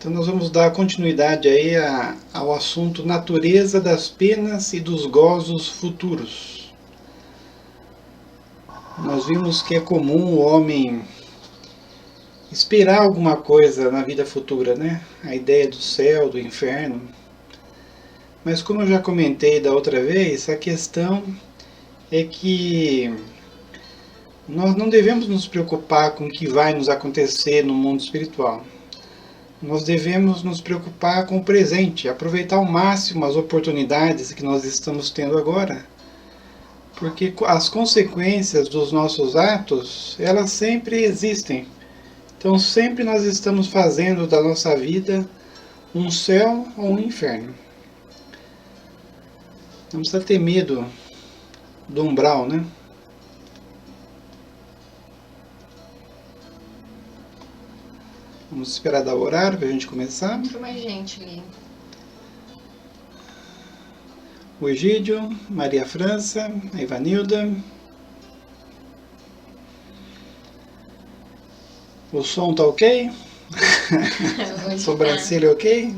Então nós vamos dar continuidade aí ao assunto natureza das penas e dos gozos futuros. Nós vimos que é comum o homem esperar alguma coisa na vida futura, né? A ideia do céu, do inferno. Mas como eu já comentei da outra vez, a questão é que nós não devemos nos preocupar com o que vai nos acontecer no mundo espiritual. Nós devemos nos preocupar com o presente, aproveitar ao máximo as oportunidades que nós estamos tendo agora, porque as consequências dos nossos atos, elas sempre existem. Então sempre nós estamos fazendo da nossa vida um céu ou um inferno. Não precisa ter medo do umbral, né? Vamos esperar dar o horário para a gente começar. Tem mais gente ali. O Egídio, Maria França, a Ivanilda. O som tá ok? Sobrancelha ok?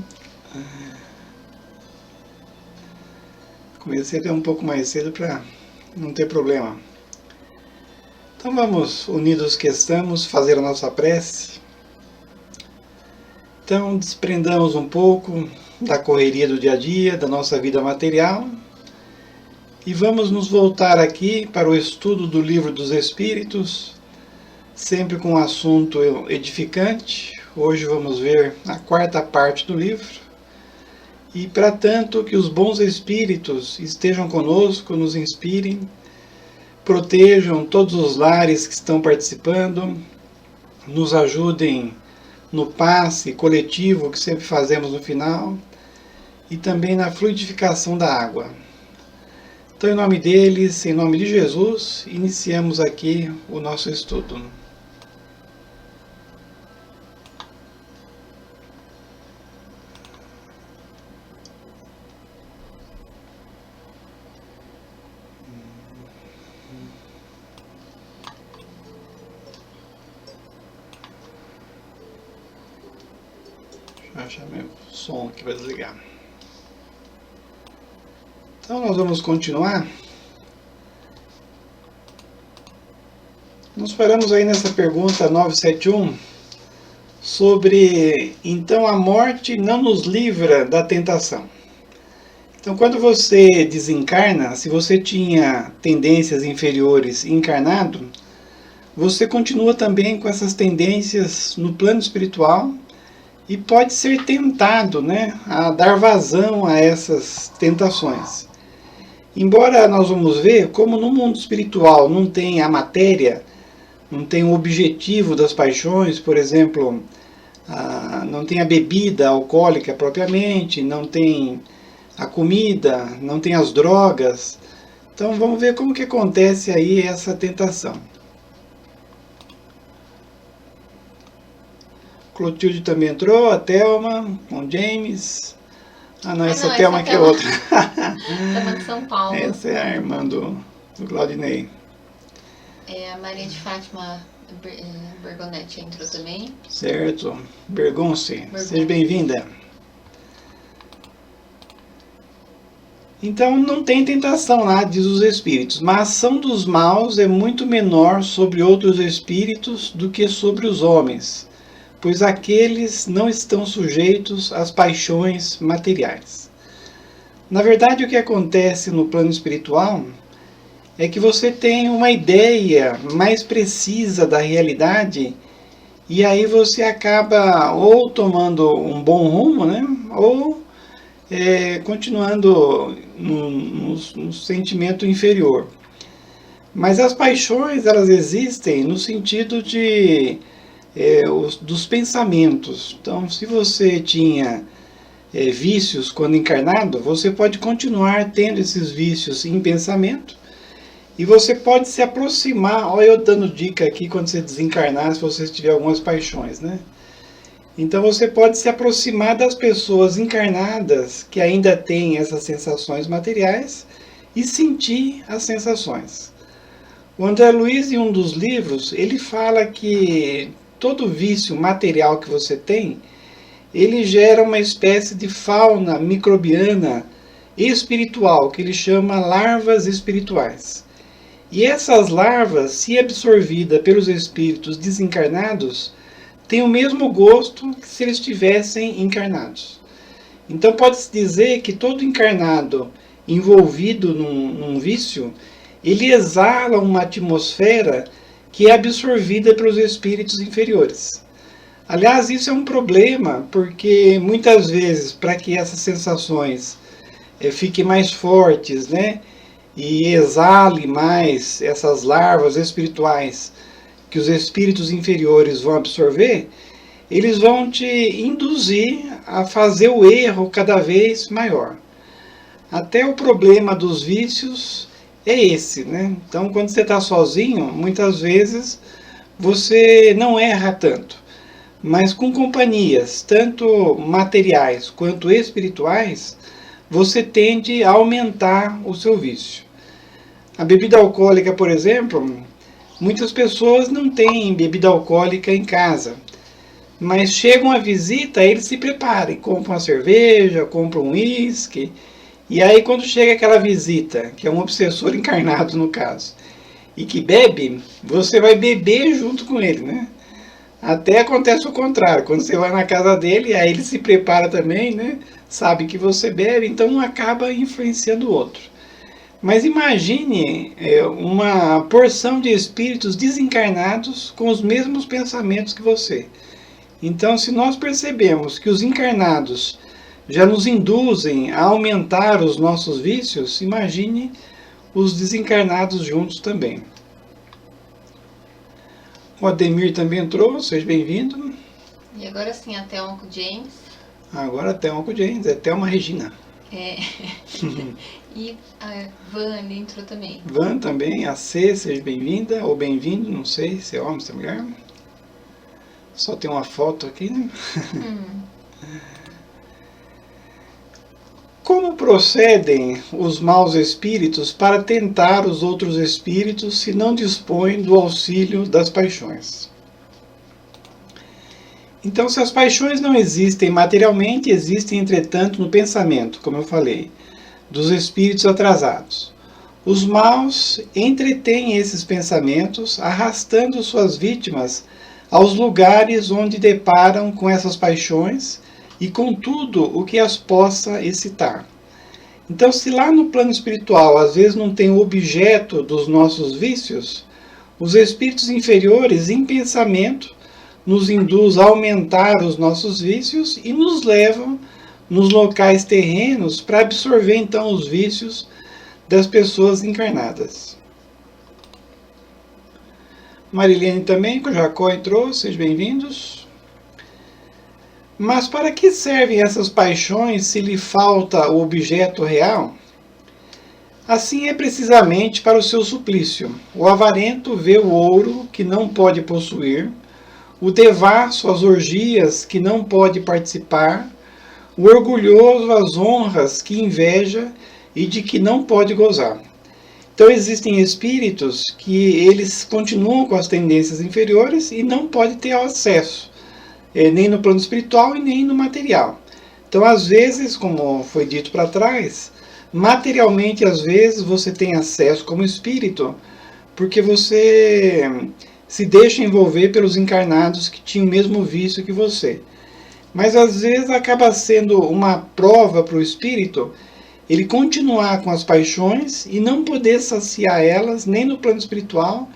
Comecei até um pouco mais cedo para não ter problema. Então vamos, unidos que estamos, fazer a nossa prece. Então desprendamos um pouco da correria do dia a dia, da nossa vida material, e vamos nos voltar aqui para o estudo do Livro dos Espíritos, sempre com um assunto edificante. Hoje vamos ver a quarta parte do livro. E para tanto que os bons espíritos estejam conosco, nos inspirem, protejam todos os lares que estão participando, nos ajudem no passe coletivo que sempre fazemos no final, e também na fluidificação da água. Então, em nome deles, em nome de Jesus, iniciamos aqui o nosso estudo. Deixa eu achar meu som aqui para desligar. Então nós vamos continuar. Nós paramos aí nessa pergunta 971 sobre, então a morte não nos livra da tentação. Então quando você desencarna, se você tinha tendências inferiores encarnado, você continua também com essas tendências no plano espiritual, e pode ser tentado, né, a dar vazão a essas tentações. Embora nós vamos ver como no mundo espiritual não tem a matéria, não tem o objetivo das paixões, por exemplo, não tem a bebida alcoólica propriamente, não tem a comida, não tem as drogas. Então vamos ver como que acontece aí essa tentação. Clotilde também entrou, a Thelma, com James. Não, essa Thelma aqui é outra. Thelma de São Paulo. Essa é a irmã do Claudinei. A Maria de Fátima Bergonetti entrou também. Certo. Bergonce, seja bem-vinda. Então não tem tentação lá, diz os espíritos, mas a ação dos maus é muito menor sobre outros espíritos do que sobre os homens, pois aqueles não estão sujeitos às paixões materiais. Na verdade, o que acontece no plano espiritual é que você tem uma ideia mais precisa da realidade, e aí você acaba ou tomando um bom rumo, né, ou continuando no sentimento inferior. Mas as paixões, elas existem no sentido dos pensamentos. Então, se você tinha vícios quando encarnado, você pode continuar tendo esses vícios em pensamento, e você pode se aproximar. Olha eu dando dica aqui quando você desencarnar, se você tiver algumas paixões, né? Então você pode se aproximar das pessoas encarnadas que ainda têm essas sensações materiais e sentir as sensações. O André Luiz, em um dos livros, ele fala que todo vício material que você tem, ele gera uma espécie de fauna microbiana espiritual, que ele chama larvas espirituais. E essas larvas, se absorvidas pelos espíritos desencarnados, têm o mesmo gosto que se eles estivessem encarnados. Então pode-se dizer que todo encarnado envolvido num vício, ele exala uma atmosfera que é absorvida pelos espíritos inferiores. Aliás, isso é um problema, porque muitas vezes, para que essas sensações fiquem mais fortes, né, e exale mais essas larvas espirituais que os espíritos inferiores vão absorver, eles vão te induzir a fazer o erro cada vez maior. Até o problema dos vícios é esse, né? Então, quando você está sozinho, muitas vezes você não erra tanto. Mas com companhias, tanto materiais quanto espirituais, você tende a aumentar o seu vício. A bebida alcoólica, por exemplo, muitas pessoas não têm bebida alcoólica em casa. Mas chega uma visita, eles se preparam, compram uma cerveja, compram um uísque. E aí quando chega aquela visita, que é um obsessor encarnado no caso, e que bebe, você vai beber junto com ele, né? Até acontece o contrário, quando você vai na casa dele, aí ele se prepara também, né? Sabe que você bebe, então um acaba influenciando o outro. Mas imagine uma porção de espíritos desencarnados com os mesmos pensamentos que você. Então, se nós percebemos que os encarnados já nos induzem a aumentar os nossos vícios, imagine os desencarnados juntos também. O Ademir também entrou, seja bem-vindo. E agora sim, a Thelma James. Agora a Thelma James, é Thelma Regina. E a Van entrou também. Van também, a C, seja bem-vinda, ou bem-vindo, não sei se é homem, se é mulher. Só tem uma foto aqui, né? Como procedem os maus espíritos para tentar os outros espíritos se não dispõem do auxílio das paixões? Então, se as paixões não existem materialmente, existem, entretanto, no pensamento, como eu falei, dos espíritos atrasados. Os maus entretêm esses pensamentos, arrastando suas vítimas aos lugares onde deparam com essas paixões e com tudo o que as possa excitar. Então, se lá no plano espiritual às vezes não tem o objeto dos nossos vícios, os espíritos inferiores, em pensamento, nos induzem a aumentar os nossos vícios e nos levam nos locais terrenos para absorver então os vícios das pessoas encarnadas. Marilene também, que o Jacó entrou, sejam bem-vindos. Mas para que servem essas paixões se lhe falta o objeto real? Assim é precisamente para o seu suplício. O avarento vê o ouro que não pode possuir, o devasso as orgias que não pode participar, o orgulhoso as honras que inveja e de que não pode gozar. Então existem espíritos que eles continuam com as tendências inferiores e não podem ter acesso, nem no plano espiritual e nem no material. Então às vezes, como foi dito para trás, materialmente às vezes você tem acesso como espírito, porque você se deixa envolver pelos encarnados que tinham o mesmo vício que você. Mas às vezes acaba sendo uma prova para o espírito ele continuar com as paixões e não poder saciar elas nem no plano espiritual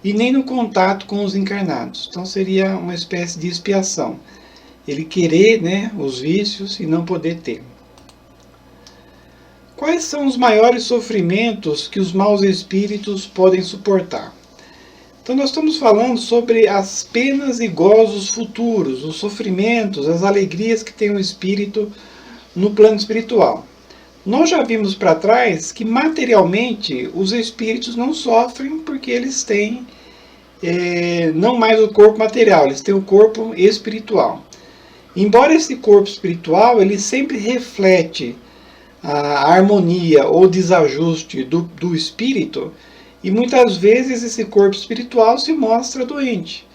e nem no contato com os encarnados. Então seria uma espécie de expiação. Ele querer, né, os vícios e não poder ter. Quais são os maiores sofrimentos que os maus espíritos podem suportar? Então nós estamos falando sobre as penas e gozos futuros, os sofrimentos, as alegrias que tem o espírito no plano espiritual. Nós já vimos para trás que materialmente os espíritos não sofrem porque eles têm não mais o corpo material, eles têm o corpo espiritual. Embora esse corpo espiritual ele sempre reflete a harmonia ou desajuste do espírito, e muitas vezes esse corpo espiritual se mostra doente.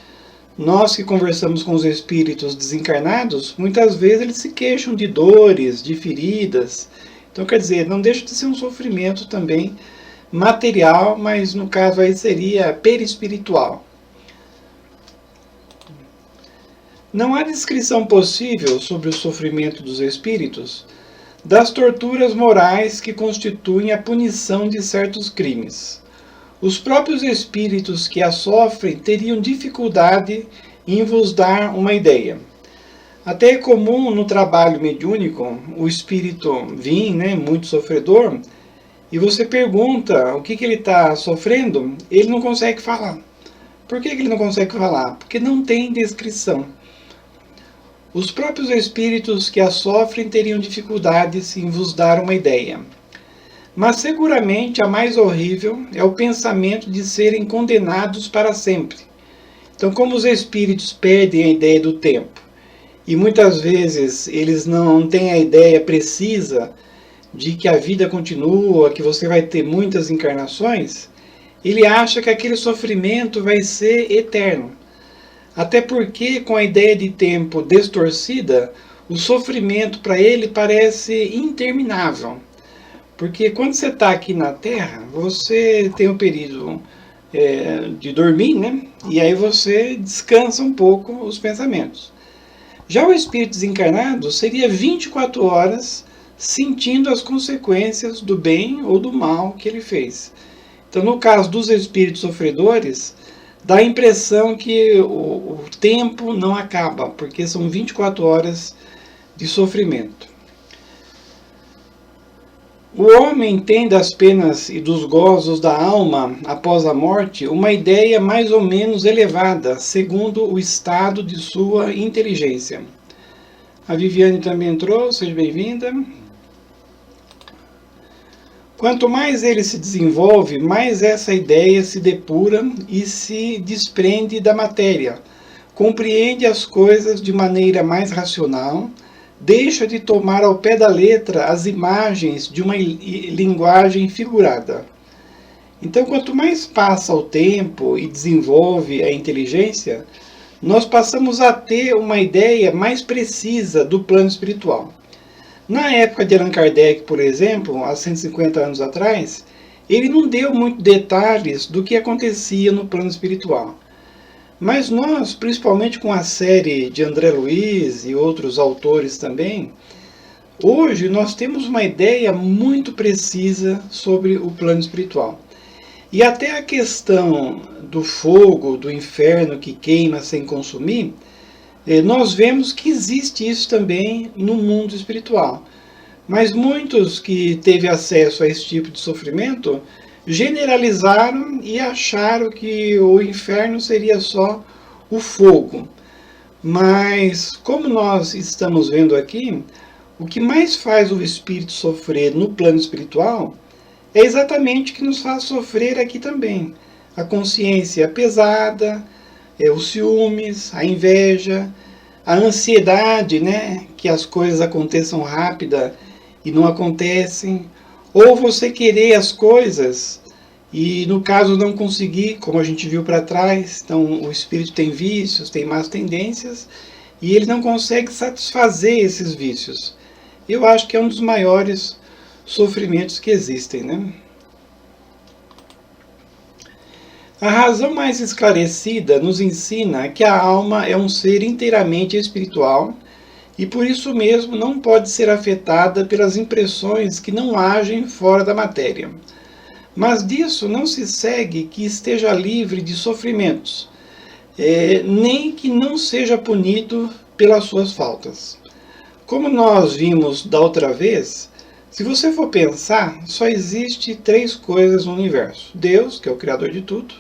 Nós que conversamos com os espíritos desencarnados, muitas vezes eles se queixam de dores, de feridas. Então, quer dizer, não deixa de ser um sofrimento também material, mas no caso aí seria perispiritual. Não há descrição possível sobre o sofrimento dos espíritos das torturas morais que constituem a punição de certos crimes. Os próprios espíritos que a sofrem teriam dificuldade em vos dar uma ideia. Até é comum no trabalho mediúnico o espírito vir, muito sofredor, e você pergunta o que ele está sofrendo, ele não consegue falar. Por que ele não consegue falar? Porque não tem descrição. Os próprios espíritos que a sofrem teriam dificuldades em vos dar uma ideia. Mas seguramente a mais horrível é o pensamento de serem condenados para sempre. Então, como os espíritos perdem a ideia do tempo, e muitas vezes eles não têm a ideia precisa de que a vida continua, que você vai ter muitas encarnações, ele acha que aquele sofrimento vai ser eterno. Até porque, com a ideia de tempo distorcida, o sofrimento para ele parece interminável. Porque quando você está aqui na Terra, você tem o período de dormir, e aí você descansa um pouco os pensamentos. Já o espírito desencarnado seria 24 horas sentindo as consequências do bem ou do mal que ele fez. Então, no caso dos espíritos sofredores, dá a impressão que o tempo não acaba, porque são 24 horas de sofrimento. O homem tem das penas e dos gozos da alma após a morte uma ideia mais ou menos elevada, segundo o estado de sua inteligência. A Viviane também entrou, seja bem-vinda. Quanto mais ele se desenvolve, mais essa ideia se depura e se desprende da matéria, compreende as coisas de maneira mais racional, deixa de tomar ao pé da letra as imagens de uma linguagem figurada. Então, quanto mais passa o tempo e desenvolve a inteligência, nós passamos a ter uma ideia mais precisa do plano espiritual. Na época de Allan Kardec, por exemplo, há 150 anos atrás, ele não deu muitos detalhes do que acontecia no plano espiritual. Mas nós, principalmente com a série de André Luiz e outros autores também, hoje nós temos uma ideia muito precisa sobre o plano espiritual. E até a questão do fogo, do inferno que queima sem consumir, nós vemos que existe isso também no mundo espiritual. Mas muitos que teve acesso a esse tipo de sofrimento generalizaram e acharam que o inferno seria só o fogo. Mas, como nós estamos vendo aqui, o que mais faz o espírito sofrer no plano espiritual é exatamente o que nos faz sofrer aqui também. A consciência pesada, os ciúmes, a inveja, a ansiedade, que as coisas aconteçam rápida e não acontecem, ou você querer as coisas e no caso não conseguir, como a gente viu para trás. Então o espírito tem vícios, tem más tendências e ele não consegue satisfazer esses vícios. Eu acho que é um dos maiores sofrimentos que existem, A razão mais esclarecida nos ensina que a alma é um ser inteiramente espiritual e por isso mesmo não pode ser afetada pelas impressões que não agem fora da matéria. Mas disso não se segue que esteja livre de sofrimentos, nem que não seja punido pelas suas faltas. Como nós vimos da outra vez, se você for pensar, só existe 3 coisas no universo: Deus, que é o Criador de tudo,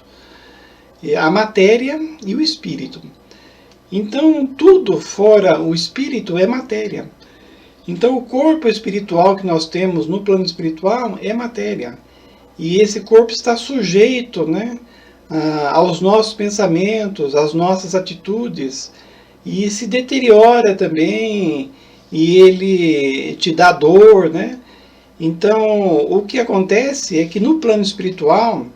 a matéria e o espírito. Então, tudo fora o espírito é matéria. Então, o corpo espiritual que nós temos no plano espiritual é matéria. E esse corpo está sujeito, aos nossos pensamentos, às nossas atitudes, e se deteriora também, e ele te dá dor, Então, o que acontece é que no plano espiritual,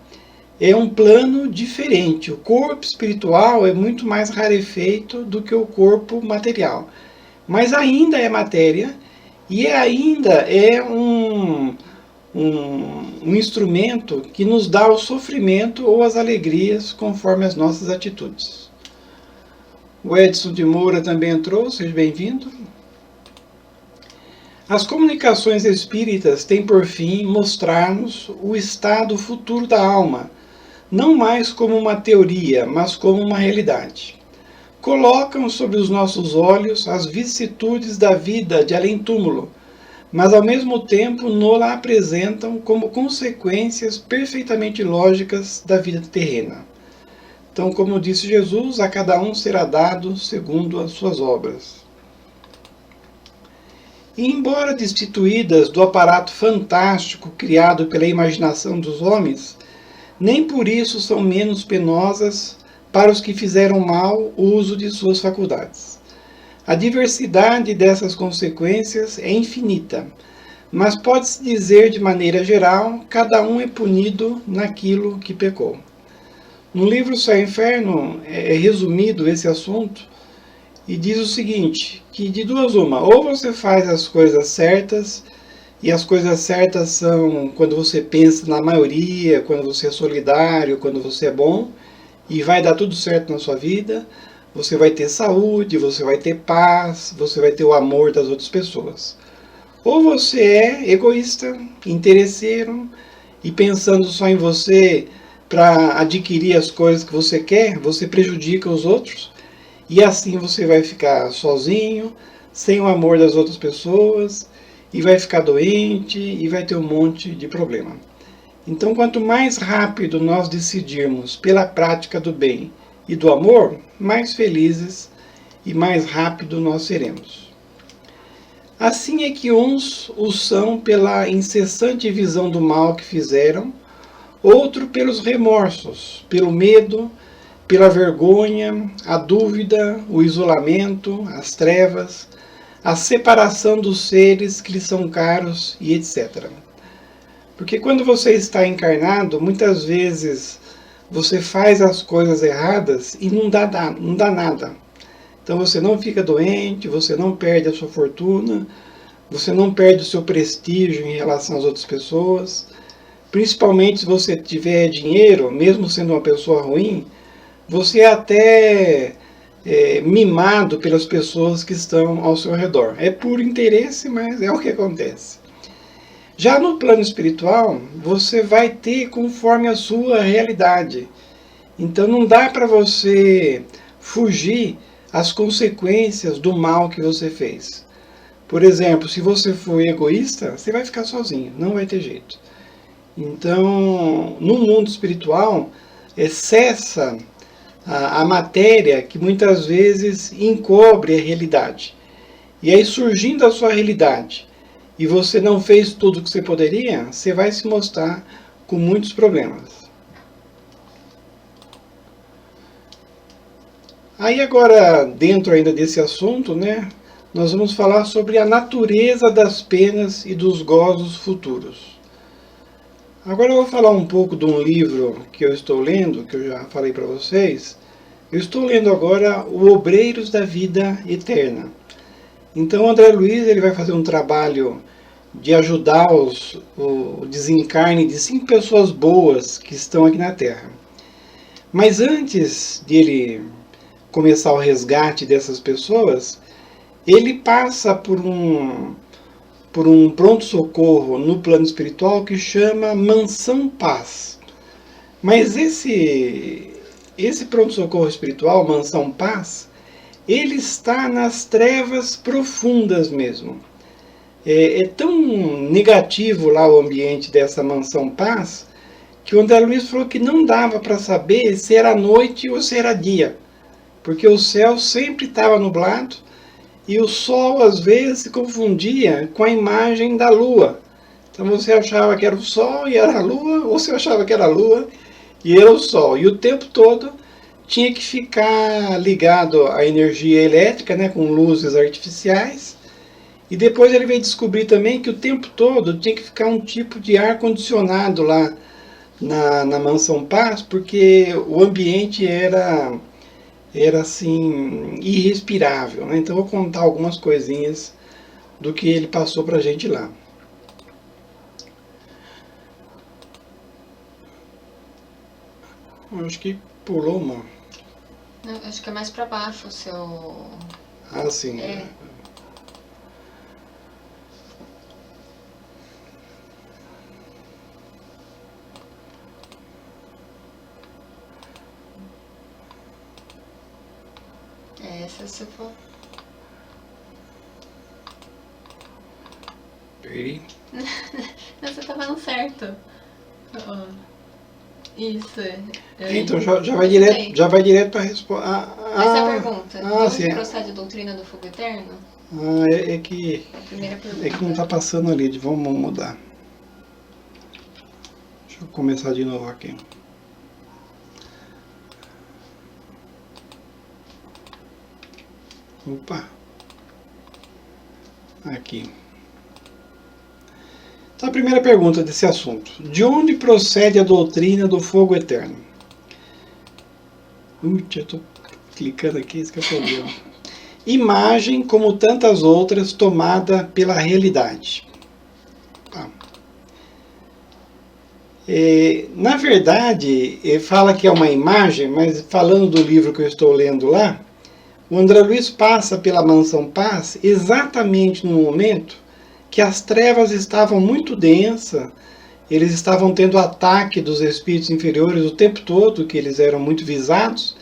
é um plano diferente. O corpo espiritual é muito mais rarefeito do que o corpo material. Mas ainda é matéria e ainda é um instrumento que nos dá o sofrimento ou as alegrias conforme as nossas atitudes. O Edson de Moura também entrou, seja bem-vindo. As comunicações espíritas têm por fim mostrar-nos o estado futuro da alma, não mais como uma teoria, mas como uma realidade. Colocam sobre os nossos olhos as vicissitudes da vida de além-túmulo, mas ao mesmo tempo nos-la apresentam como consequências perfeitamente lógicas da vida terrena. Então, como disse Jesus, a cada um será dado segundo as suas obras. E embora destituídas do aparato fantástico criado pela imaginação dos homens, nem por isso são menos penosas para os que fizeram mal uso de suas faculdades. A diversidade dessas consequências é infinita, mas pode-se dizer de maneira geral, cada um é punido naquilo que pecou. No livro Céu e Inferno é resumido esse assunto e diz o seguinte, que de duas uma, ou você faz as coisas certas, e as coisas certas são quando você pensa na maioria, quando você é solidário, quando você é bom, e vai dar tudo certo na sua vida, você vai ter saúde, você vai ter paz, você vai ter o amor das outras pessoas. Ou você é egoísta, interesseiro, e pensando só em você para adquirir as coisas que você quer, você prejudica os outros, e assim você vai ficar sozinho, sem o amor das outras pessoas, e vai ficar doente, e vai ter um monte de problema. Então, quanto mais rápido nós decidirmos pela prática do bem e do amor, mais felizes e mais rápido nós seremos. Assim é que uns o são pela incessante visão do mal que fizeram, outro pelos remorsos, pelo medo, pela vergonha, a dúvida, o isolamento, as trevas, a separação dos seres que lhes são caros e etc. Porque quando você está encarnado, muitas vezes você faz as coisas erradas e não dá nada. Então você não fica doente, você não perde a sua fortuna, você não perde o seu prestígio em relação às outras pessoas. Principalmente se você tiver dinheiro, mesmo sendo uma pessoa ruim, você é até mimado pelas pessoas que estão ao seu redor. É por interesse, mas é o que acontece. Já no plano espiritual, você vai ter conforme a sua realidade. Então não dá para você fugir às consequências do mal que você fez. Por exemplo, se você for egoísta, você vai ficar sozinho, não vai ter jeito. Então, no mundo espiritual, cessa a matéria que muitas vezes encobre a realidade. E aí, surgindo a sua realidade, e você não fez tudo o que você poderia, você vai se mostrar com muitos problemas. Aí agora, dentro ainda desse assunto, né, nós vamos falar sobre a natureza das penas e dos gozos futuros. Agora eu vou falar um pouco de um livro que eu estou lendo, que eu já falei para vocês. Eu estou lendo agora O Obreiros da Vida Eterna. Então o André Luiz ele vai fazer um trabalho de ajudar o desencarne de 5 pessoas boas que estão aqui na Terra. Mas antes de ele começar o resgate dessas pessoas, ele passa por um pronto-socorro no plano espiritual que chama Mansão Paz. Mas esse pronto-socorro espiritual, Mansão Paz, ele está nas trevas profundas mesmo. É tão negativo lá o ambiente dessa Mansão Paz, que o André Luiz falou que não dava para saber se era noite ou se era dia, porque o céu sempre estava nublado, e o sol às vezes se confundia com a imagem da lua. Então você achava que era o sol e era a lua, ou você achava que era a lua e era o sol. E o tempo todo tinha que ficar ligado à energia elétrica, né, com luzes artificiais. E depois ele veio descobrir também que o tempo todo tinha que ficar um tipo de ar-condicionado lá na Mansão Paz, porque o ambiente era assim, irrespirável, né? Então eu vou contar algumas coisinhas do que ele passou pra gente lá. Eu acho que pulou uma. Não, acho que é mais pra baixo o seu... Ah, sim. É. Essa se for... Perdi. Não, você tá falando certo. Ó. Isso. Então já vai direto para responder. Essa é a pergunta. De onde sim. procede a doutrina do fogo eterno? É que É a primeira pergunta. é que não está passando ali. Vamos mudar. Deixa eu começar de novo aqui. Opa. Aqui. Então, a primeira pergunta desse assunto. De onde procede a doutrina do fogo eterno? Eu estou clicando aqui, isso que é o problema. Imagem, como tantas outras, tomada pela realidade. Tá. Na verdade, fala que é uma imagem, mas falando do livro que eu estou lendo lá, o André Luiz passa pela Mansão Paz exatamente no momento que as trevas estavam muito densas, eles estavam tendo ataque dos espíritos inferiores o tempo todo, que eles eram muito visados,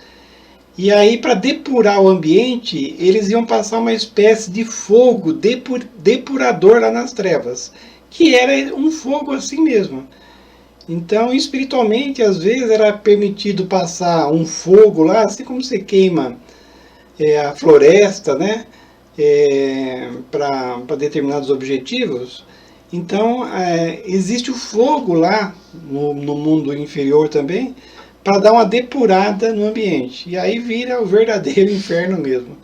e aí para depurar o ambiente, eles iam passar uma espécie de fogo depurador lá nas trevas, que era um fogo assim mesmo. Então, espiritualmente, às vezes era permitido passar um fogo lá, assim como você queima a floresta, né? Para determinados objetivos. Então, existe o fogo lá no mundo inferior também, para dar uma depurada no ambiente. E aí vira o verdadeiro inferno mesmo.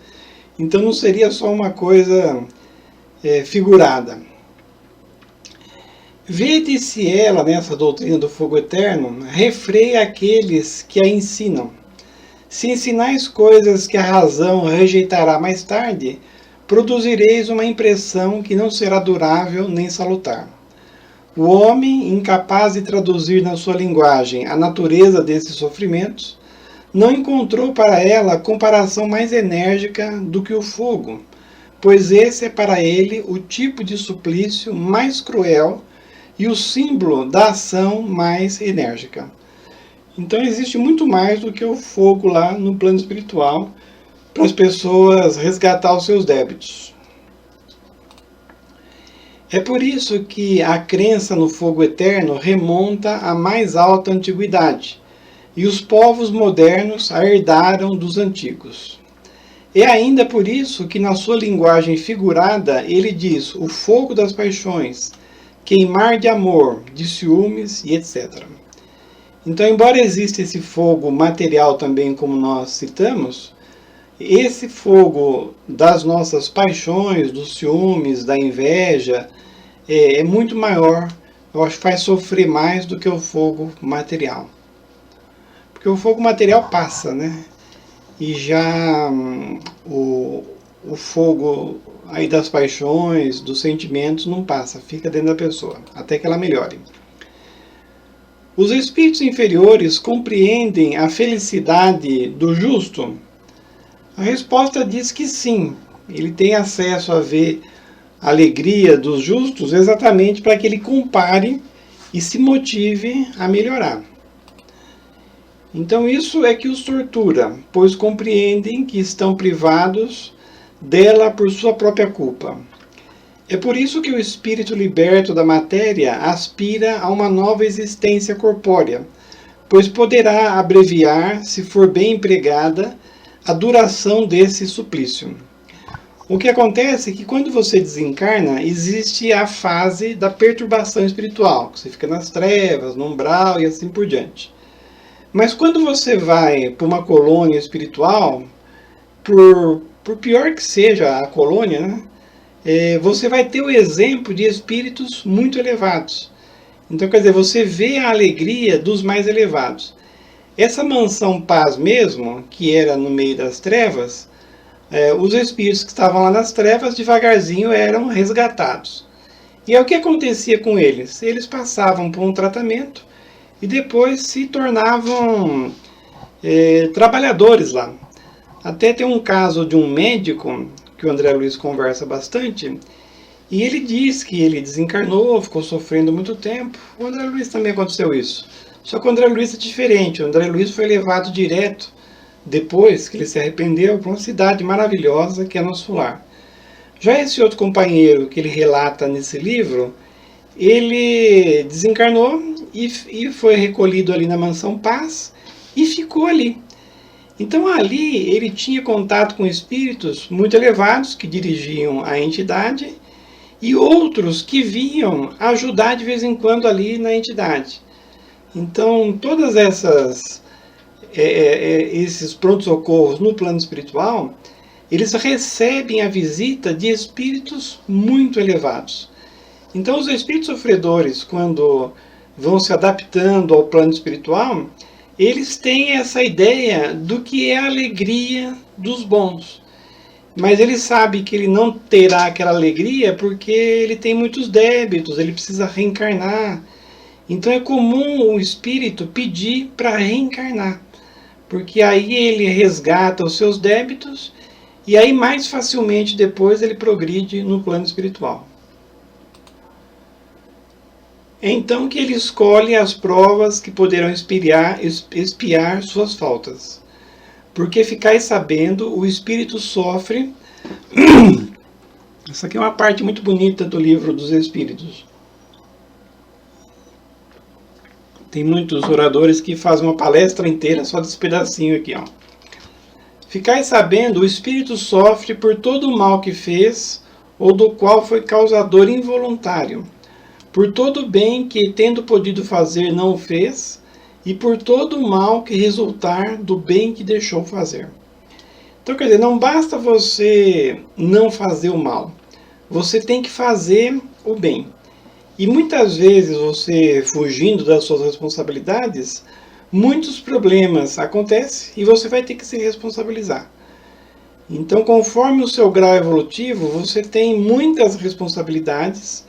Então não seria só uma coisa figurada. Vede se ela, nessa doutrina do fogo eterno, refreia aqueles que a ensinam. Se ensinais coisas que a razão rejeitará mais tarde, produzireis uma impressão que não será durável nem salutar. O homem, incapaz de traduzir na sua linguagem a natureza desses sofrimentos, não encontrou para ela comparação mais enérgica do que o fogo, pois esse é para ele o tipo de suplício mais cruel e o símbolo da ação mais enérgica. Então existe muito mais do que o fogo lá no plano espiritual para as pessoas resgatar os seus débitos. É por isso que a crença no fogo eterno remonta à mais alta antiguidade, e os povos modernos a herdaram dos antigos. É ainda por isso que na sua linguagem figurada ele diz o fogo das paixões, queimar de amor, de ciúmes e etc. Então, embora exista esse fogo material também, como nós citamos, esse fogo das nossas paixões, dos ciúmes, da inveja, é muito maior, eu acho que faz sofrer mais do que o fogo material. Porque o fogo material passa, né? E já o fogo aí das paixões, dos sentimentos, não passa, fica dentro da pessoa, até que ela melhore. Os espíritos inferiores compreendem a felicidade do justo? A resposta diz que sim. Ele tem acesso a ver a alegria dos justos exatamente para que ele compare e se motive a melhorar. Então isso é que os tortura, pois compreendem que estão privados dela por sua própria culpa. É por isso que o espírito liberto da matéria aspira a uma nova existência corpórea, pois poderá abreviar, se for bem empregada, a duração desse suplício. O que acontece é que quando você desencarna, existe a fase da perturbação espiritual, que você fica nas trevas, no umbral e assim por diante. Mas quando você vai para uma colônia espiritual, por pior que seja a colônia, né, você vai ter o exemplo de espíritos muito elevados. Então, quer dizer, você vê a alegria dos mais elevados. Essa mansão paz mesmo, que era no meio das trevas, os espíritos que estavam lá nas trevas, devagarzinho eram resgatados. E é o que acontecia com eles. Eles passavam por um tratamento e depois se tornavam trabalhadores lá. Até tem um caso de um médico, que o André Luiz conversa bastante, e ele diz que ele desencarnou, ficou sofrendo muito tempo. O André Luiz também aconteceu isso. Só que o André Luiz é diferente. O André Luiz foi levado direto, depois que ele se arrependeu, para uma cidade maravilhosa que é Nosso Lar. Já esse outro companheiro que ele relata nesse livro, ele desencarnou e foi recolhido ali na Mansão Paz e ficou ali. Então ali ele tinha contato com espíritos muito elevados que dirigiam a entidade e outros que vinham ajudar de vez em quando ali na entidade. Então todas esses prontos-socorros no plano espiritual, eles recebem a visita de espíritos muito elevados. Então os espíritos sofredores, quando vão se adaptando ao plano espiritual, eles têm essa ideia do que é a alegria dos bons. Mas ele sabe que ele não terá aquela alegria porque ele tem muitos débitos, ele precisa reencarnar. Então é comum o espírito pedir para reencarnar, porque aí ele resgata os seus débitos e aí mais facilmente depois ele progride no plano espiritual. É então que ele escolhe as provas que poderão expiar suas faltas. Porque ficais sabendo, o espírito sofre. Essa aqui é uma parte muito bonita do livro dos Espíritos. Tem muitos oradores que fazem uma palestra inteira só desse pedacinho aqui, ó. Ficais sabendo, o espírito sofre por todo o mal que fez, ou do qual foi causador involuntário, por todo o bem que, tendo podido fazer, não o fez, e por todo o mal que resultar do bem que deixou fazer. Então, quer dizer, não basta você não fazer o mal, você tem que fazer o bem. E muitas vezes você, fugindo das suas responsabilidades, muitos problemas acontecem e você vai ter que se responsabilizar. Então, conforme o seu grau evolutivo, você tem muitas responsabilidades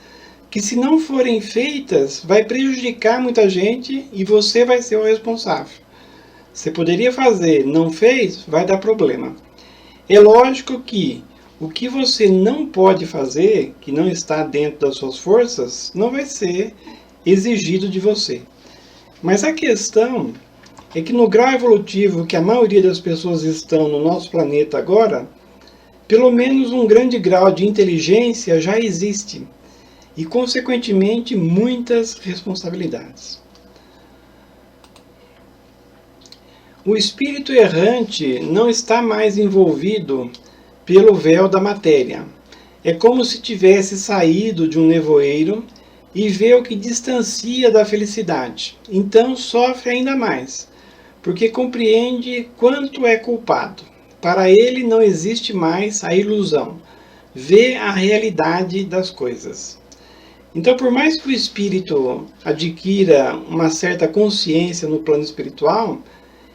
que, se não forem feitas, vai prejudicar muita gente e você vai ser o responsável. Você poderia fazer, não fez, vai dar problema. É lógico que o que você não pode fazer, que não está dentro das suas forças, não vai ser exigido de você. Mas a questão é que no grau evolutivo que a maioria das pessoas estão no nosso planeta agora, pelo menos um grande grau de inteligência já existe. E, consequentemente, muitas responsabilidades. O espírito errante não está mais envolvido pelo véu da matéria. É como se tivesse saído de um nevoeiro e vê o que distancia da felicidade. Então sofre ainda mais, porque compreende quanto é culpado. Para ele não existe mais a ilusão. Vê a realidade das coisas. Então, por mais que o espírito adquira uma certa consciência no plano espiritual,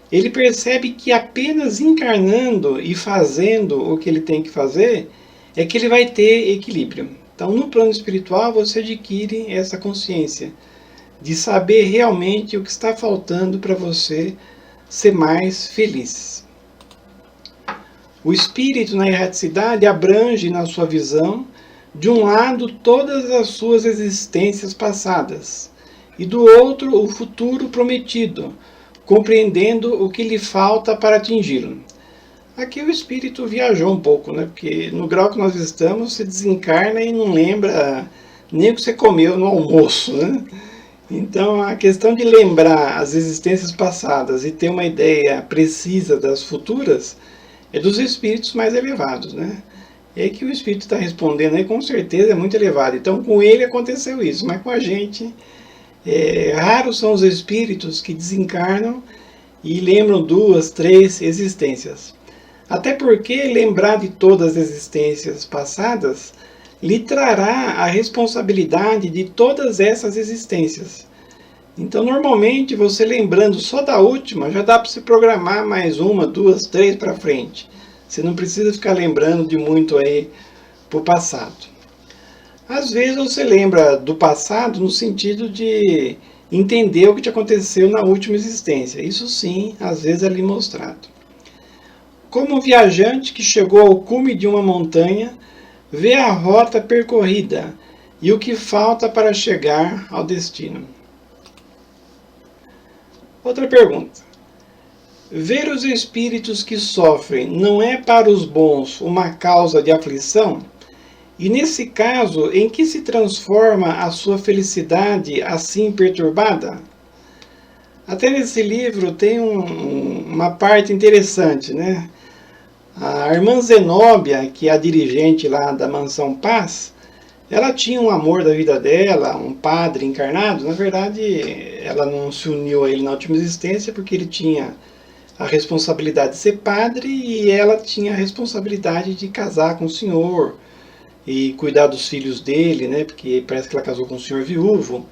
ele percebe que apenas encarnando e fazendo o que ele tem que fazer, é que ele vai ter equilíbrio. Então, no plano espiritual, você adquire essa consciência de saber realmente o que está faltando para você ser mais feliz. O espírito na erraticidade abrange na sua visão, de um lado, todas as suas existências passadas, e do outro, o futuro prometido, compreendendo o que lhe falta para atingi-lo. Aqui o espírito viajou um pouco, né? Porque no grau que nós estamos, você desencarna e não lembra nem o que você comeu no almoço, né? Então, a questão de lembrar as existências passadas e ter uma ideia precisa das futuras é dos espíritos mais elevados, né? É que o espírito está respondendo aí, com certeza é muito elevado. Então, com ele aconteceu isso, mas com a gente, raros são os espíritos que desencarnam e lembram 2, 3 existências. Até porque lembrar de todas as existências passadas lhe trará a responsabilidade de todas essas existências. Então, normalmente, você lembrando só da última, já dá para se programar mais uma, duas, três para frente. Você não precisa ficar lembrando de muito aí para o passado. Às vezes você lembra do passado no sentido de entender o que te aconteceu na última existência. Isso sim, às vezes é lhe mostrado. Como um viajante que chegou ao cume de uma montanha, vê a rota percorrida e o que falta para chegar ao destino. Outra pergunta. Ver os espíritos que sofrem não é para os bons uma causa de aflição? E nesse caso, em que se transforma a sua felicidade assim perturbada? Até nesse livro tem uma parte interessante, né? A irmã Zenóbia, que é a dirigente lá da Mansão Paz, ela tinha um amor da vida dela, um padre encarnado. Na verdade, ela não se uniu a ele na última existência porque ele tinha a responsabilidade de ser padre e ela tinha a responsabilidade de casar com o senhor e cuidar dos filhos dele, né? Porque parece que ela casou com um senhor viúvo.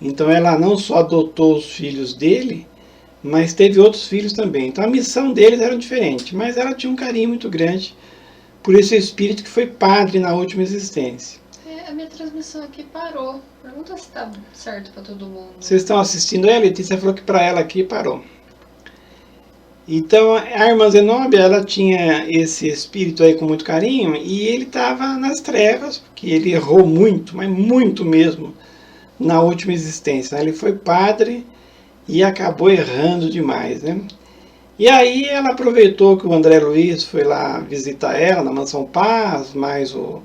Então ela não só adotou os filhos dele, mas teve outros filhos também. Então a missão deles era diferente, mas ela tinha um carinho muito grande por esse espírito que foi padre na última existência. A minha transmissão aqui parou. Pergunta se tá certo para todo mundo. Vocês estão assistindo aí? A Letícia falou que para ela aqui parou. Então a irmã Zenóbia, ela tinha esse espírito aí com muito carinho e ele estava nas trevas, porque ele errou muito, mas muito mesmo, na última existência. Ele foi padre e acabou errando demais, né? E aí ela aproveitou que o André Luiz foi lá visitar ela na Mansão Paz, mais o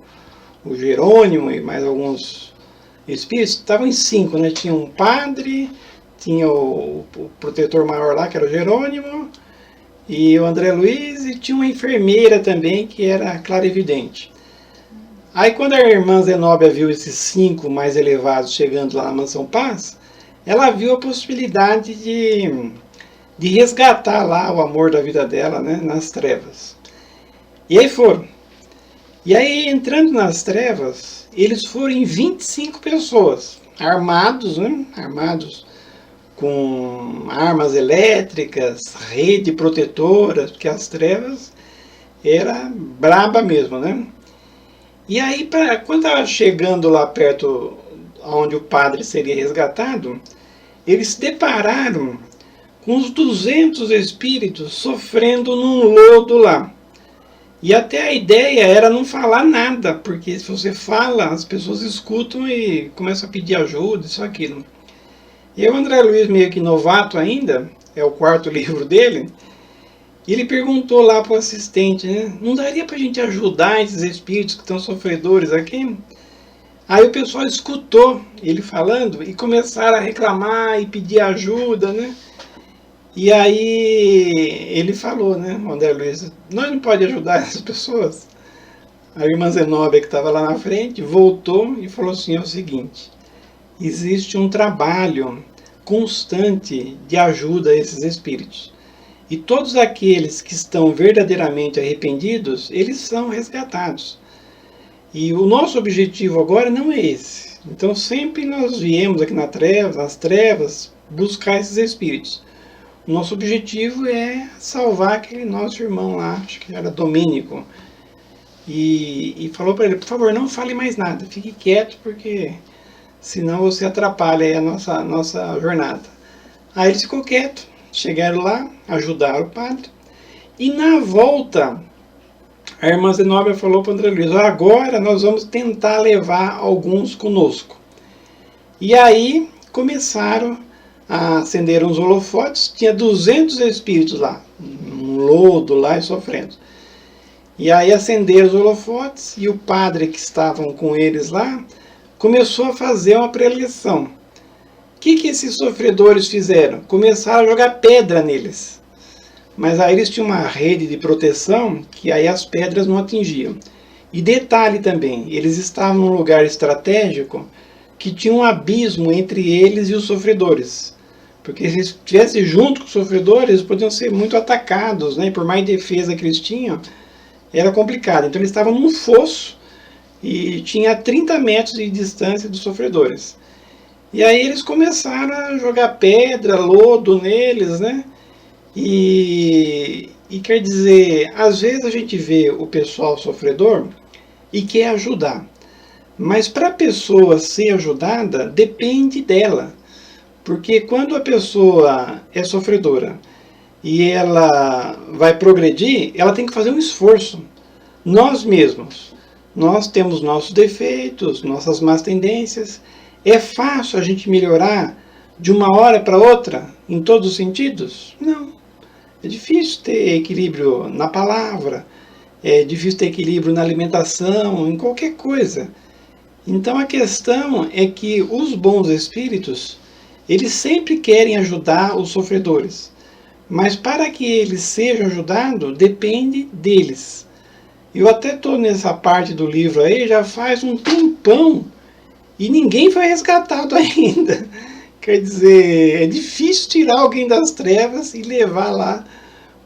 Jerônimo e mais alguns espíritos. Estavam em 5, né? Tinha um padre, tinha o protetor maior lá, que era o Jerônimo, e o André Luiz, e tinha uma enfermeira também, que era clarividente. Aí quando a irmã Zenóbia viu esses 5 mais elevados chegando lá na Mansão Paz, ela viu a possibilidade de resgatar lá o amor da vida dela, né, nas trevas. E aí foram. E aí, entrando nas trevas, eles foram em 25 pessoas, armados, né, armados com armas elétricas, rede protetora, porque as trevas era braba mesmo, né? E aí, quando estava chegando lá perto onde o padre seria resgatado, eles se depararam com uns 200 espíritos sofrendo num lodo lá. E até a ideia era não falar nada, porque se você fala, as pessoas escutam e começam a pedir ajuda, isso, aquilo. E o André Luiz, meio que novato ainda, é o 4º livro dele, e ele perguntou lá para o assistente, né, não daria para a gente ajudar esses espíritos que estão sofredores aqui? Aí o pessoal escutou ele falando e começaram a reclamar e pedir ajuda, né? E aí ele falou, né, o André Luiz, nós não podemos ajudar essas pessoas? A irmã Zenóbia, que estava lá na frente, voltou e falou assim, é o seguinte, existe um trabalho constante de ajuda a esses espíritos. E todos aqueles que estão verdadeiramente arrependidos, eles são resgatados. E o nosso objetivo agora não é esse. Então sempre nós viemos aqui nas trevas, buscar esses espíritos. O nosso objetivo é salvar aquele nosso irmão lá, acho que era Domênico. E falou para ele, por favor, não fale mais nada, fique quieto, porque senão você atrapalha aí a nossa jornada. Aí ele ficou quieto, chegaram lá, ajudaram o padre. E na volta, a irmã Zenóbia falou para o André Luiz, agora nós vamos tentar levar alguns conosco. E aí começaram a acender uns holofotes, tinha 200 espíritos lá, um lodo lá e sofrendo. E aí acenderam os holofotes e o padre que estavam com eles lá começou a fazer uma preleção. O que esses sofredores fizeram? Começaram a jogar pedra neles. Mas aí eles tinham uma rede de proteção que aí as pedras não atingiam. E detalhe também, eles estavam num lugar estratégico que tinha um abismo entre eles e os sofredores. Porque se eles estivessem junto com os sofredores, eles podiam ser muito atacados, né? E por mais defesa que eles tinham, era complicado. Então eles estavam num fosso e tinha 30 metros de distância dos sofredores. E aí eles começaram a jogar pedra, lodo neles, né? E quer dizer, às vezes a gente vê o pessoal sofredor e quer ajudar. Mas para a pessoa ser ajudada, depende dela. Porque quando a pessoa é sofredora e ela vai progredir, ela tem que fazer um esforço. Nós mesmos, nós temos nossos defeitos, nossas más tendências. É fácil a gente melhorar de uma hora para outra, em todos os sentidos? Não. É difícil ter equilíbrio na palavra, é difícil ter equilíbrio na alimentação, em qualquer coisa. Então a questão é que os bons espíritos, eles sempre querem ajudar os sofredores. Mas para que eles sejam ajudados, depende deles. Eu até estou nessa parte do livro aí, já faz um tempão, e ninguém foi resgatado ainda. Quer dizer, é difícil tirar alguém das trevas e levar lá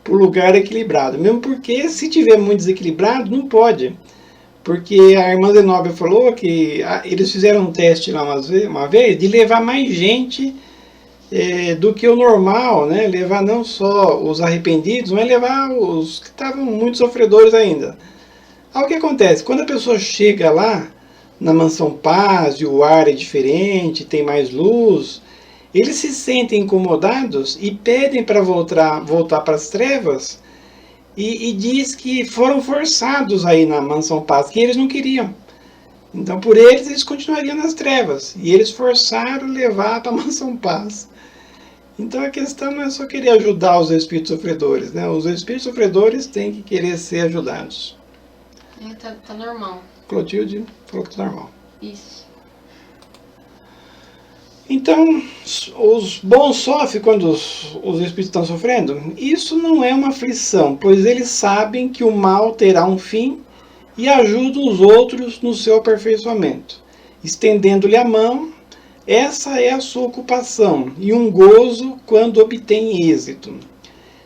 para o lugar equilibrado. Mesmo porque, se tiver muito desequilibrado, não pode. Porque a irmã Zenóbia falou que eles fizeram um teste lá uma vez de levar mais gente do que o normal, né? Levar não só os arrependidos, mas levar os que estavam muito sofredores ainda. Aí o que acontece? Quando a pessoa chega lá, na Mansão Paz, e o ar é diferente, tem mais luz, eles se sentem incomodados e pedem para voltar para as trevas, e diz que foram forçados aí na Mansão Paz, que eles não queriam. Então, por eles continuariam nas trevas, e eles forçaram levar para a Mansão Paz. Então, a questão não é só querer ajudar os espíritos sofredores, né? Os espíritos sofredores têm que querer ser ajudados. Tá normal. Clotilde falou que tá normal. Isso. Então, os bons sofrem quando os espíritos estão sofrendo? Isso não é uma aflição, pois eles sabem que o mal terá um fim e ajudam os outros no seu aperfeiçoamento. Estendendo-lhe a mão, essa é a sua ocupação e um gozo quando obtém êxito.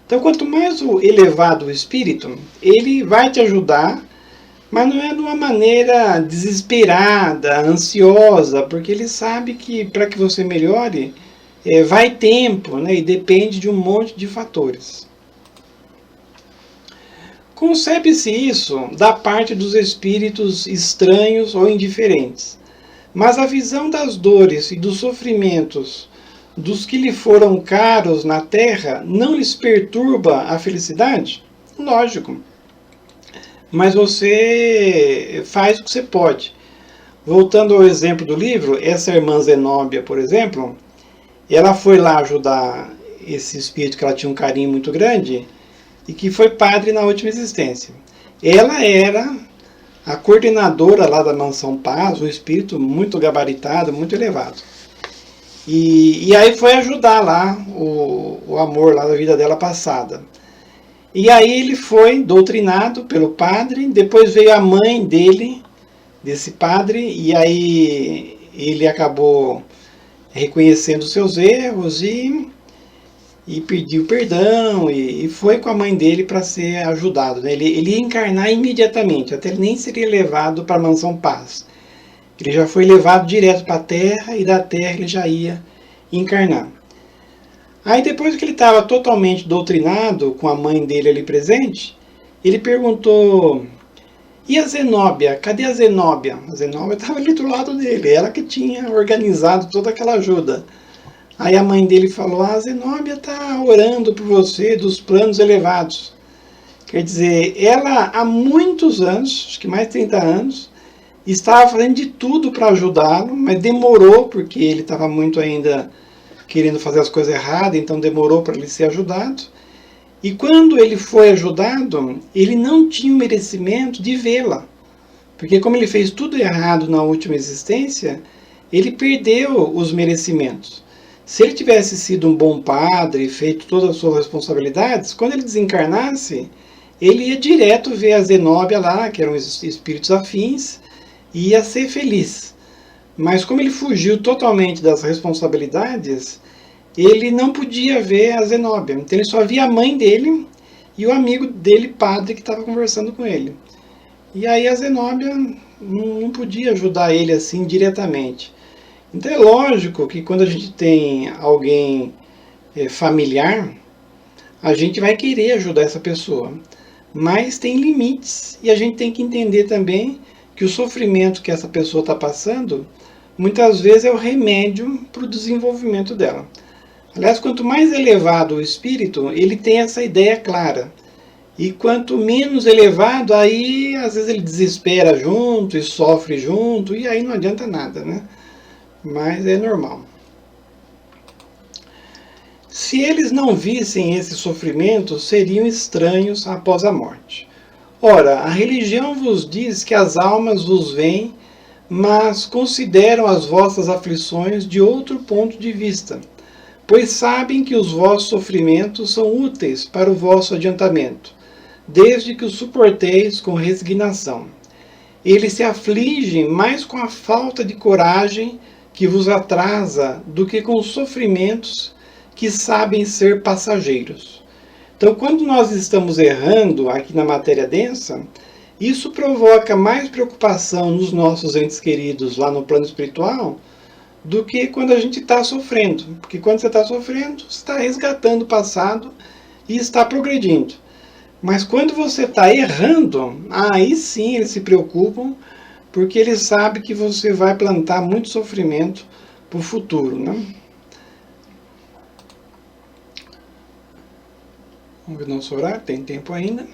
Então, quanto mais elevado o espírito, ele vai te ajudar, mas não é de uma maneira desesperada, ansiosa, porque ele sabe que para que você melhore, vai tempo, né, e depende de um monte de fatores. Concebe-se isso da parte dos espíritos estranhos ou indiferentes, mas a visão das dores e dos sofrimentos dos que lhe foram caros na terra não lhes perturba a felicidade? Lógico. Mas você faz o que você pode. Voltando ao exemplo do livro, essa irmã Zenóbia, por exemplo, ela foi lá ajudar esse espírito que ela tinha um carinho muito grande e que foi padre na última existência. Ela era a coordenadora lá da Mansão Paz, um espírito muito gabaritado, muito elevado. E aí foi ajudar lá o amor lá da vida dela passada. E aí ele foi doutrinado pelo padre, depois veio a mãe dele, desse padre, e aí ele acabou reconhecendo seus erros e pediu perdão, e foi com a mãe dele para ser ajudado. Né? Ele ia encarnar imediatamente, até ele nem seria levado para a Mansão Paz. Ele já foi levado direto para a Terra, e da Terra ele já ia encarnar. Aí depois que ele estava totalmente doutrinado, com a mãe dele ali presente, ele perguntou, e a Zenóbia? Cadê a Zenóbia? A Zenóbia estava ali do lado dele, ela que tinha organizado toda aquela ajuda. Aí a mãe dele falou, a Zenóbia está orando por você dos planos elevados. Quer dizer, ela há muitos anos, acho que mais de 30 anos, estava fazendo de tudo para ajudá-lo, mas demorou, porque ele estava muito ainda querendo fazer as coisas erradas, então demorou para ele ser ajudado. E quando ele foi ajudado, ele não tinha o merecimento de vê-la. Porque como ele fez tudo errado na última existência, ele perdeu os merecimentos. Se ele tivesse sido um bom padre, feito todas as suas responsabilidades, quando ele desencarnasse, ele ia direto ver a Zenóbia lá, que eram espíritos afins, e ia ser feliz. Mas como ele fugiu totalmente das responsabilidades, ele não podia ver a Zenóbia. Então ele só via a mãe dele e o amigo dele, padre, que estava conversando com ele. E aí a Zenóbia não podia ajudar ele assim diretamente. Então é lógico que quando a gente tem alguém familiar, a gente vai querer ajudar essa pessoa. Mas tem limites e a gente tem que entender também que o sofrimento que essa pessoa está passando, muitas vezes é o remédio para o desenvolvimento dela. Aliás, quanto mais elevado o espírito, ele tem essa ideia clara. E quanto menos elevado, aí às vezes ele desespera junto e sofre junto, e aí não adianta nada, né? Mas é normal. Se eles não vissem esse sofrimento, seriam estranhos após a morte. Ora, a religião vos diz que as almas vos veem, mas consideram as vossas aflições de outro ponto de vista, pois sabem que os vossos sofrimentos são úteis para o vosso adiantamento, desde que os suporteis com resignação. Eles se afligem mais com a falta de coragem que vos atrasa do que com os sofrimentos que sabem ser passageiros. Então, quando nós estamos errando aqui na matéria densa, isso provoca mais preocupação nos nossos entes queridos lá no plano espiritual do que quando a gente está sofrendo. Porque quando você está sofrendo, você está resgatando o passado e está progredindo. Mas quando você está errando, aí sim eles se preocupam, porque eles sabem que você vai plantar muito sofrimento para o futuro, né? Vamos ver nosso horário, tem tempo ainda.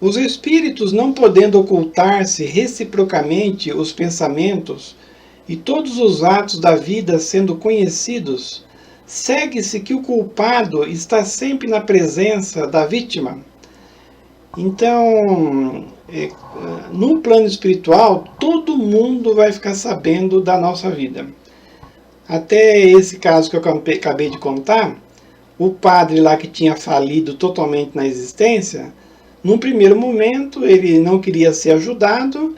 Os espíritos, não podendo ocultar-se reciprocamente os pensamentos e todos os atos da vida sendo conhecidos, segue-se que o culpado está sempre na presença da vítima. Então, no plano espiritual, todo mundo vai ficar sabendo da nossa vida. Até esse caso que eu acabei de contar, o padre lá que tinha falido totalmente na existência, num primeiro momento ele não queria ser ajudado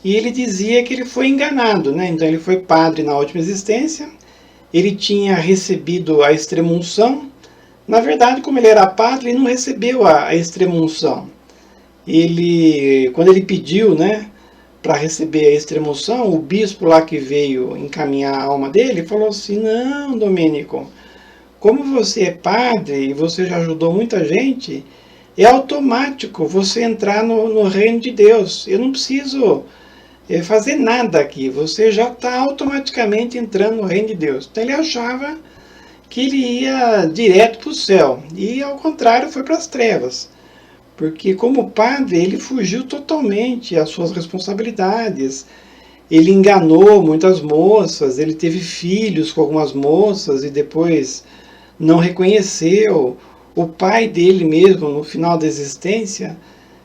e ele dizia que ele foi enganado, né? Então ele foi padre na última existência, ele tinha recebido a extrema-unção. Na verdade, como ele era padre, ele não recebeu a extrema-unção. Quando ele pediu, né, para receber a extrema-unção, o bispo lá que veio encaminhar a alma dele falou assim: não, Domênico, como você é padre e você já ajudou muita gente, é automático você entrar no reino de Deus. Eu não preciso fazer nada aqui, você já está automaticamente entrando no reino de Deus. Então ele achava que ele ia direto para o céu, e ao contrário foi para as trevas, porque como padre ele fugiu totalmente às suas responsabilidades, ele enganou muitas moças, ele teve filhos com algumas moças e depois não reconheceu. O pai dele mesmo, no final da existência,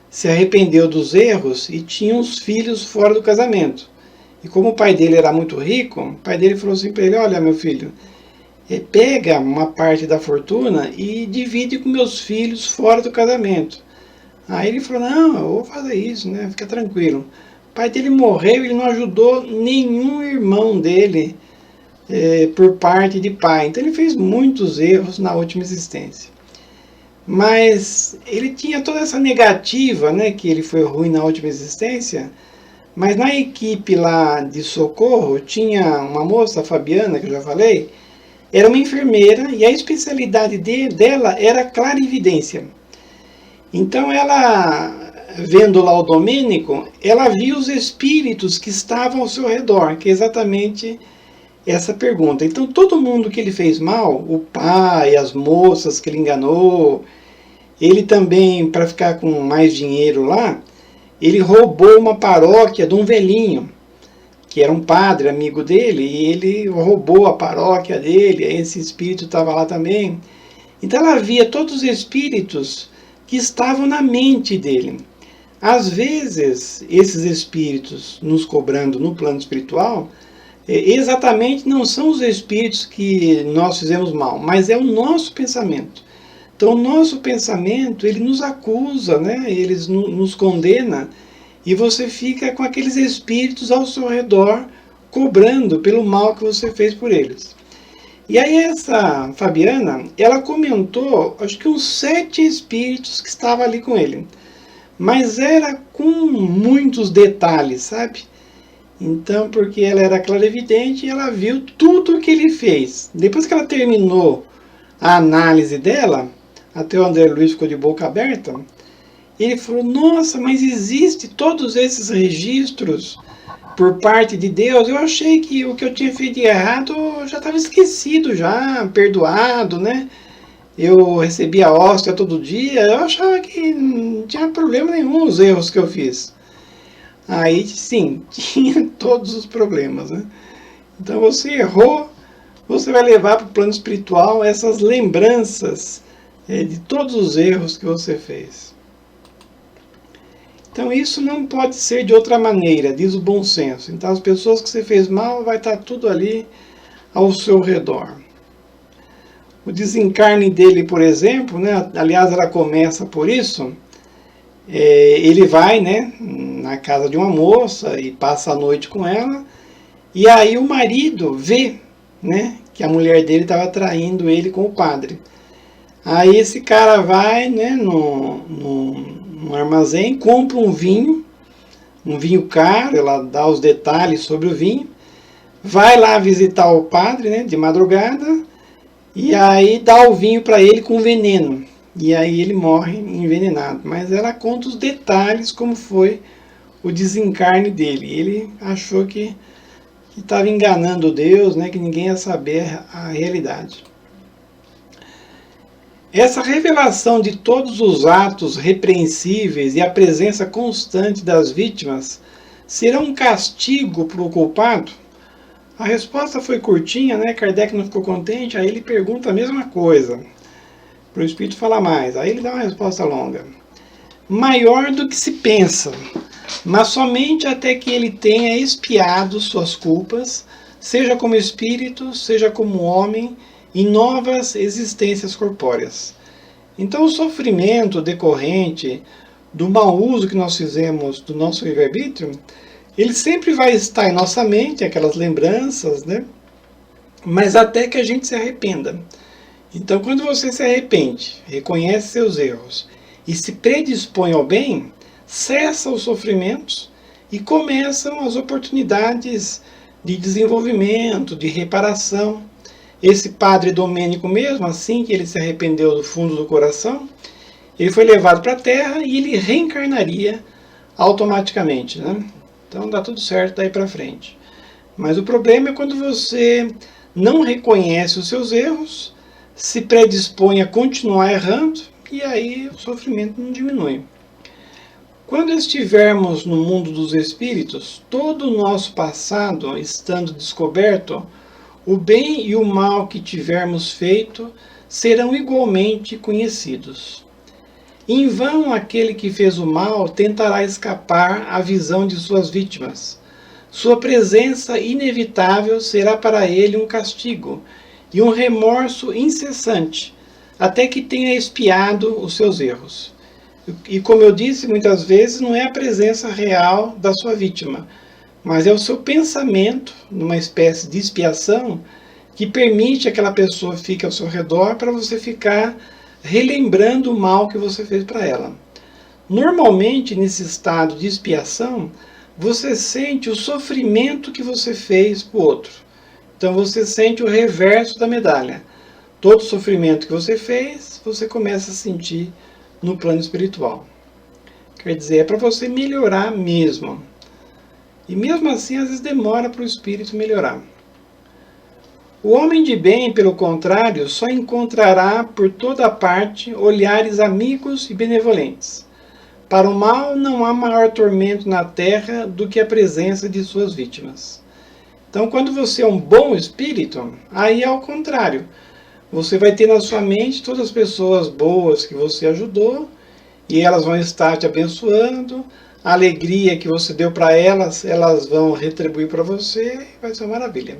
se arrependeu dos erros e tinha uns filhos fora do casamento. E como o pai dele era muito rico, o pai dele falou assim para ele: olha, meu filho, pega uma parte da fortuna e divide com meus filhos fora do casamento. Aí ele falou: não, eu vou fazer isso, né? Fica tranquilo. O pai dele morreu, ele não ajudou nenhum irmão dele por parte de pai. Então ele fez muitos erros na última existência. Mas ele tinha toda essa negativa, né, que ele foi ruim na última existência. Mas na equipe lá de socorro tinha uma moça, a Fabiana, que eu já falei, era uma enfermeira e a especialidade dela era clarividência. Então ela, vendo lá o Domênico, ela viu os espíritos que estavam ao seu redor, que é exatamente essa pergunta. Então todo mundo que ele fez mal, o pai, as moças que ele enganou, ele também, para ficar com mais dinheiro lá, ele roubou uma paróquia de um velhinho, que era um padre amigo dele, e ele roubou a paróquia dele, esse espírito estava lá também. Então ela via todos os espíritos que estavam na mente dele. Às vezes, esses espíritos nos cobrando no plano espiritual, exatamente não são os espíritos que nós fizemos mal, mas é o nosso pensamento. Então o nosso pensamento, ele nos acusa, né? Ele nos condena, e você fica com aqueles espíritos ao seu redor cobrando pelo mal que você fez por eles. E aí essa Fabiana, ela comentou, acho que uns 7 espíritos que estavam ali com ele. mas era com muitos detalhes, sabe? Então, porque ela era clarividente, ela viu tudo o que ele fez. Depois que ela terminou a análise dela, até o André Luiz ficou de boca aberta, ele falou, nossa, mas existe todos esses registros por parte de Deus. Eu achei que o que eu tinha feito de errado já estava esquecido, já perdoado, né? Eu recebia a hóstia todo dia, eu achava que não tinha problema nenhum os erros que eu fiz. Aí sim, tinha todos os problemas, né? Então você errou, você vai levar para o plano espiritual essas lembranças de todos os erros que você fez. Então isso não pode ser de outra maneira, diz o bom senso. Então as pessoas que você fez mal, vai estar tudo ali ao seu redor. O desencarne dele, por exemplo, né, aliás ela começa por isso, ele vai, né, na casa de uma moça e passa a noite com ela, e aí o marido vê, né, que a mulher dele estava traindo ele com o padre. Aí esse cara vai, né, no armazém, compra um vinho caro, ela dá os detalhes sobre o vinho, vai lá visitar o padre, né, de madrugada, e aí dá o vinho para ele com veneno. E aí ele morre envenenado. Mas ela conta os detalhes como foi o desencarne dele. Ele achou que estava enganando Deus, né, que ninguém ia saber a realidade. Essa revelação de todos os atos repreensíveis e a presença constante das vítimas será um castigo para o culpado? A resposta foi curtinha, né? Kardec não ficou contente, aí ele pergunta a mesma coisa, para o Espírito falar mais. Aí ele dá uma resposta longa. Maior do que se pensa, mas somente até que ele tenha expiado suas culpas, seja como espírito, seja como homem, em novas existências corpóreas. Então o sofrimento decorrente do mau uso que nós fizemos do nosso livre-arbítrio, ele sempre vai estar em nossa mente, aquelas lembranças, né? Mas até que a gente se arrependa. Então, quando você se arrepende, reconhece seus erros e se predispõe ao bem, cessa os sofrimentos e começam as oportunidades de desenvolvimento, de reparação. Esse padre Domênico mesmo, assim que ele se arrependeu do fundo do coração, ele foi levado para a Terra e ele reencarnaria automaticamente, né? Então dá tudo certo daí para frente. Mas o problema é quando você não reconhece os seus erros, se predispõe a continuar errando, e aí o sofrimento não diminui. Quando estivermos no mundo dos espíritos, todo o nosso passado estando descoberto, o bem e o mal que tivermos feito serão igualmente conhecidos. Em vão aquele que fez o mal tentará escapar à visão de suas vítimas. Sua presença inevitável será para ele um castigo e um remorso incessante, até que tenha expiado os seus erros. E como eu disse, muitas vezes não é a presença real da sua vítima, mas é o seu pensamento, numa espécie de expiação, que permite que aquela pessoa fique ao seu redor para você ficar relembrando o mal que você fez para ela. Normalmente, nesse estado de expiação, você sente o sofrimento que você fez para o outro. Então você sente o reverso da medalha. Todo o sofrimento que você fez, você começa a sentir no plano espiritual. Quer dizer, é para você melhorar mesmo. E mesmo assim, às vezes demora para o espírito melhorar. O homem de bem, pelo contrário, só encontrará por toda parte olhares amigos e benevolentes. Para o mal não há maior tormento na terra do que a presença de suas vítimas. Então, quando você é um bom espírito, aí é ao contrário. Você vai ter na sua mente todas as pessoas boas que você ajudou, e elas vão estar te abençoando. A alegria que você deu para elas, elas vão retribuir para você, e vai ser uma maravilha.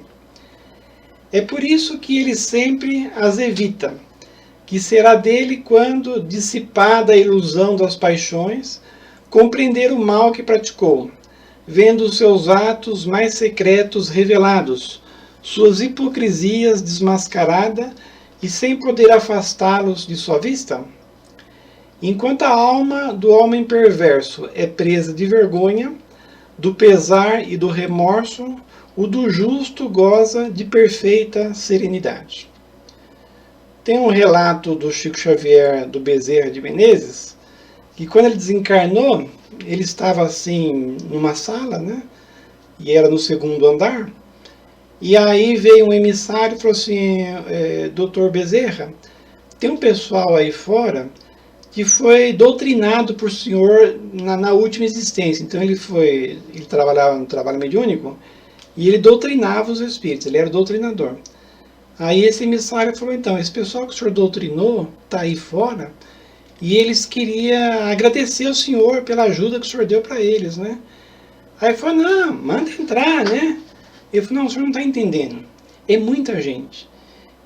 É por isso que ele sempre as evita, que será dele quando, dissipada a ilusão das paixões, compreender o mal que praticou, vendo os seus atos mais secretos revelados, suas hipocrisias desmascaradas e sem poder afastá-los de sua vista. Enquanto a alma do homem perverso é presa de vergonha, do pesar e do remorso, o do justo goza de perfeita serenidade. Tem um relato do Chico Xavier do Bezerra de Menezes, que quando ele desencarnou, ele estava assim numa sala, né? E era no segundo andar. E aí veio um emissário e falou assim: Doutor Bezerra, tem um pessoal aí fora que foi doutrinado por senhor na última existência. Então ele trabalhava no trabalho mediúnico e ele doutrinava os espíritos, ele era doutrinador. Aí esse emissário falou: então, esse pessoal que o senhor doutrinou está aí fora e eles queriam agradecer ao senhor pela ajuda que o senhor deu para eles, né? Aí falou: não, manda entrar, né? Eu falei: não, o senhor não está entendendo, é muita gente.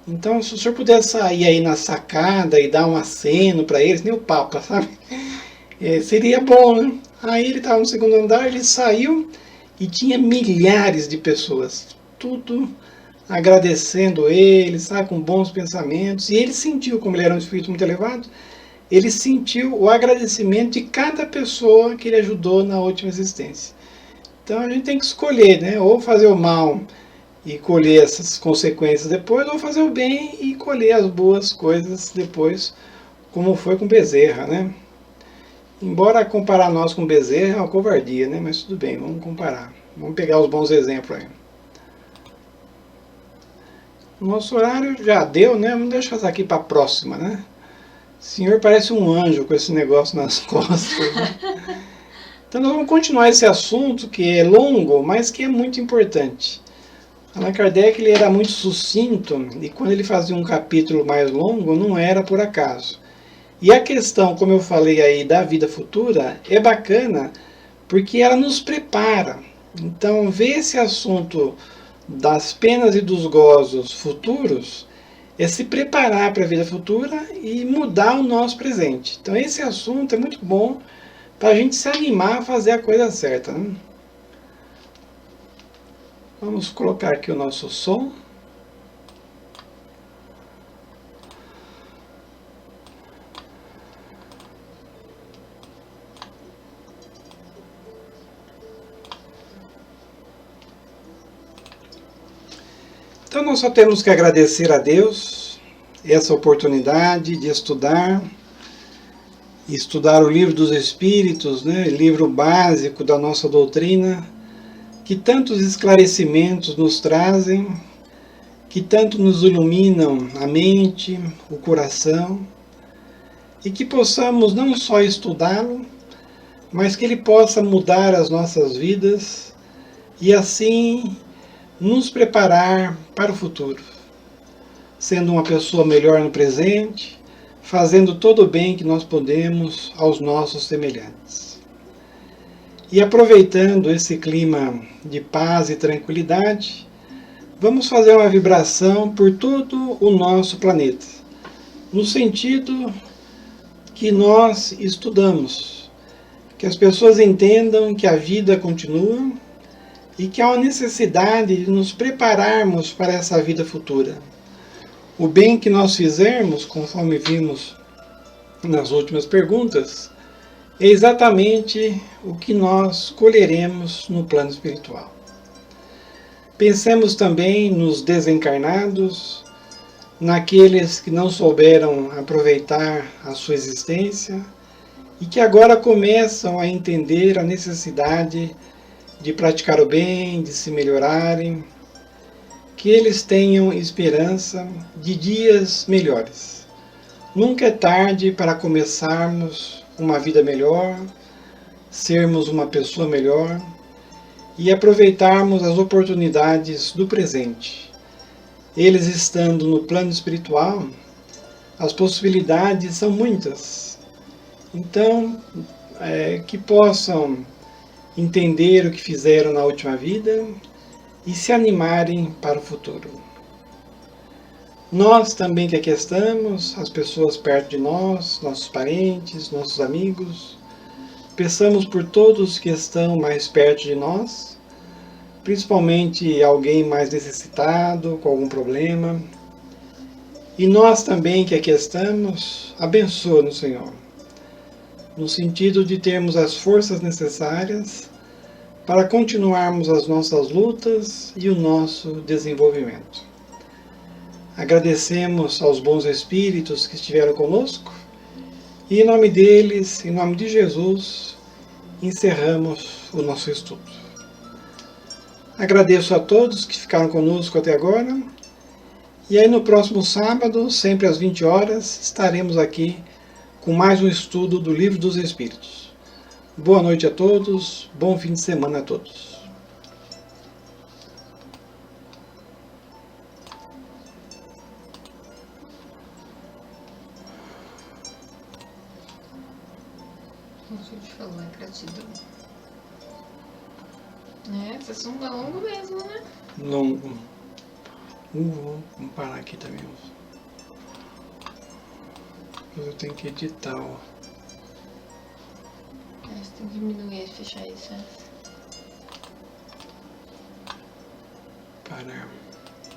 Então, se o senhor puder sair aí na sacada e dar um aceno para eles, nem o Papa, sabe? Seria bom, né? Aí ele estava no segundo andar, ele saiu e tinha milhares de pessoas, tudo agradecendo ele, sabe, com bons pensamentos. E ele sentiu, como ele era um espírito muito elevado, ele sentiu o agradecimento de cada pessoa que ele ajudou na última existência. Então a gente tem que escolher, né? Ou fazer o mal e colher essas consequências depois, ou fazer o bem e colher as boas coisas depois, como foi com Bezerra, né? Embora comparar nós com Bezerra é uma covardia, né? Mas tudo bem, vamos comparar. Vamos pegar os bons exemplos aí. Nosso horário já deu, né? Vamos deixar isso aqui para a próxima, né? O senhor parece um anjo com esse negócio nas costas, né? Então nós vamos continuar esse assunto que é longo, mas que é muito importante. Allan Kardec ele era muito sucinto e quando ele fazia um capítulo mais longo não era por acaso. E a questão, como eu falei aí, da vida futura é bacana porque ela nos prepara. Então ver esse assunto das penas e dos gozos futuros é se preparar para a vida futura e mudar o nosso presente. Então esse assunto é muito bom para a gente se animar a fazer a coisa certa, né? Vamos colocar aqui o nosso som. Então nós só temos que agradecer a Deus essa oportunidade de estudar o livro dos Espíritos, né? Livro básico da nossa doutrina, que tantos esclarecimentos nos trazem, que tanto nos iluminam a mente, o coração, e que possamos não só estudá-lo, mas que ele possa mudar as nossas vidas e assim nos preparar para o futuro, sendo uma pessoa melhor no presente, fazendo todo o bem que nós podemos aos nossos semelhantes. E aproveitando esse clima de paz e tranquilidade, vamos fazer uma vibração por todo o nosso planeta, no sentido que nós estudamos, que as pessoas entendam que a vida continua e que há uma necessidade de nos prepararmos para essa vida futura. O bem que nós fizermos, conforme vimos nas últimas perguntas, é exatamente o que nós colheremos no plano espiritual. Pensemos também nos desencarnados, naqueles que não souberam aproveitar a sua existência e que agora começam a entender a necessidade de praticar o bem, de se melhorarem, que eles tenham esperança de dias melhores. Nunca é tarde para começarmos uma vida melhor, sermos uma pessoa melhor e aproveitarmos as oportunidades do presente. Eles estando no plano espiritual, as possibilidades são muitas. Então, que possam entender o que fizeram na última vida e se animarem para o futuro. Nós também que aqui estamos, as pessoas perto de nós, nossos parentes, nossos amigos, peçamos por todos que estão mais perto de nós, principalmente alguém mais necessitado, com algum problema. E nós também que aqui estamos, abençoa-nos, Senhor. no sentido de termos as forças necessárias para continuarmos as nossas lutas e o nosso desenvolvimento. Agradecemos aos bons espíritos que estiveram conosco e, em nome deles, em nome de Jesus, encerramos o nosso estudo. Agradeço a todos que ficaram conosco até agora. E aí no próximo sábado, sempre às 20 horas, estaremos aqui com mais um estudo do Livro dos Espíritos. Boa noite a todos, bom fim de semana a todos. Não sei te falar, gratidão. Esse assunto é longo mesmo, né? Longo. Vamos parar aqui também. Eu tenho que editar, ó. Você tem que diminuir e fechar isso. Parar.